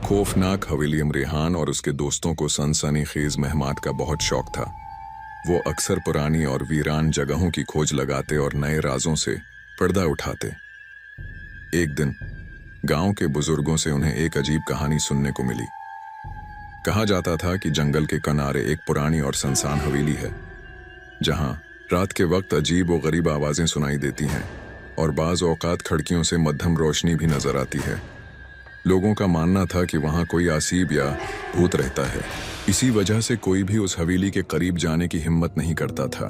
खौफनाक हवेली रेहान और उसके दोस्तों को सनसनीखेज महमात का बहुत शौक था। वो अक्सर पुरानी और वीरान जगहों की खोज लगाते और नए राजों से पर्दा उठाते। एक दिन गांव के बुजुर्गों से उन्हें एक अजीब कहानी सुनने को मिली। कहा जाता था कि जंगल के किनारे एक पुरानी और सुनसान हवेली है, जहां रात के वक्त अजीब और गरीब आवाजें सुनाई देती हैं और बाज औकात खिड़कियों से मध्यम रोशनी भी नजर आती है। लोगों का मानना था कि वहां कोई आसीब या भूत रहता है। इसी वजह से कोई भी उस हवेली के करीब जाने की हिम्मत नहीं करता था।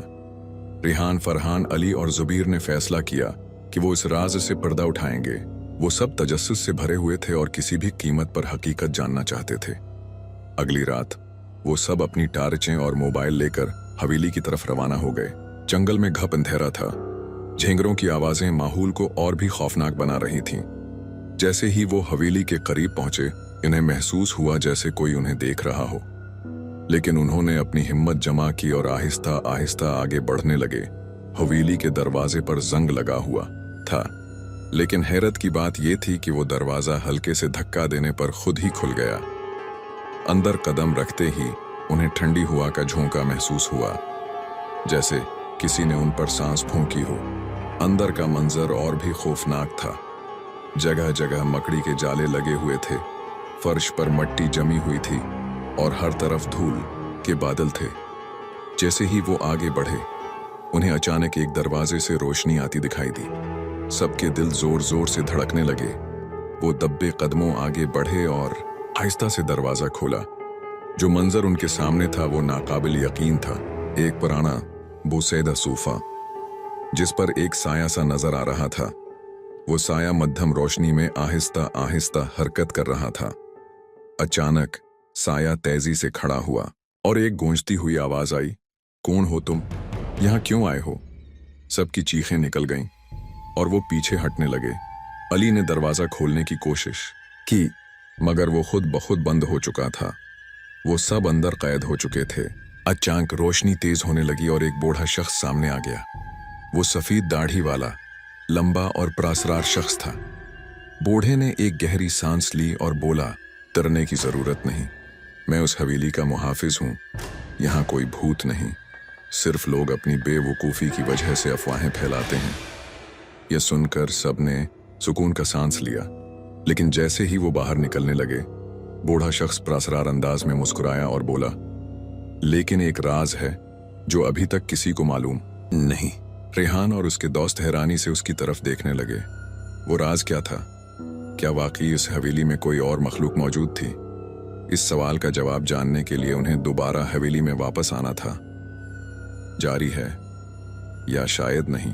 रेहान, फरहान, अली और जुबीर ने फैसला किया कि वो इस राज से पर्दा उठाएंगे। वो सब तजस्सुस से भरे हुए थे और किसी भी कीमत पर हकीकत जानना चाहते थे। अगली रात वो सब अपनी टार्चें और मोबाइल लेकर हवेली की तरफ रवाना हो गए। जंगल में घप अंधेरा था। झिंगरों की आवाजें माहौल को और भी खौफनाक बना रही थीं। जैसे ही वो हवेली के करीब पहुंचे, इन्हें महसूस हुआ जैसे कोई उन्हें देख रहा हो। लेकिन उन्होंने अपनी हिम्मत जमा की और आहिस्ता आहिस्ता आगे बढ़ने लगे। हवेली के दरवाजे पर जंग लगा हुआ था, लेकिन हैरत की बात यह थी कि वो दरवाजा हल्के से धक्का देने पर खुद ही खुल गया। अंदर कदम रखते ही उन्हें ठंडी हवा का झोंका महसूस हुआ, जैसे किसी ने उन पर सांस फूंकी हो। अंदर का मंजर और भी खौफनाक था। जगह जगह मकड़ी के जाले लगे हुए थे, फर्श पर मिट्टी जमी हुई थी और हर तरफ धूल के बादल थे। जैसे ही वो आगे बढ़े, उन्हें अचानक एक दरवाजे से रोशनी आती दिखाई दी। सबके दिल जोर जोर से धड़कने लगे। वो दब्बे कदमों आगे बढ़े और आहिस्ता से दरवाजा खोला। जो मंजर उनके सामने था वो नाकाबिल यकीन था। एक पुराना बोसेदा सोफा, जिस पर एक साया सा नजर आ रहा था। वो साया मध्यम रोशनी में आहिस्ता आहिस्ता हरकत कर रहा था। अचानक साया तेजी से खड़ा हुआ और एक गूंजती हुई आवाज आई, कौन हो तुम? यहां क्यों आए हो? सबकी चीखें निकल गईं और वो पीछे हटने लगे। अली ने दरवाजा खोलने की कोशिश की, मगर वो खुद ब खुद बंद हो चुका था। वो सब अंदर कैद हो चुके थे। अचानक रोशनी तेज होने लगी और एक बूढ़ा शख्स सामने आ गया। वो सफेद दाढ़ी वाला, लंबा और प्रासरार शख्स था। बूढ़े ने एक गहरी सांस ली और बोला, डरने की जरूरत नहीं, मैं उस हवेली का मुहाफिज हूं। यहां कोई भूत नहीं, सिर्फ लोग अपनी बेवकूफी की वजह से अफवाहें फैलाते हैं। यह सुनकर सबने सुकून का सांस लिया, लेकिन जैसे ही वो बाहर निकलने लगे, बूढ़ा शख्स प्रासरार अंदाज में मुस्कुराया और बोला, लेकिन एक राज है जो अभी तक किसी को मालूम नहीं। रेहान और उसके दोस्त हैरानी से उसकी तरफ देखने लगे। वो राज क्या था? क्या वाकई इस हवेली में कोई और मखलूक मौजूद थी? इस सवाल का जवाब जानने के लिए उन्हें दोबारा हवेली में वापस आना था। जारी है या शायद नहीं।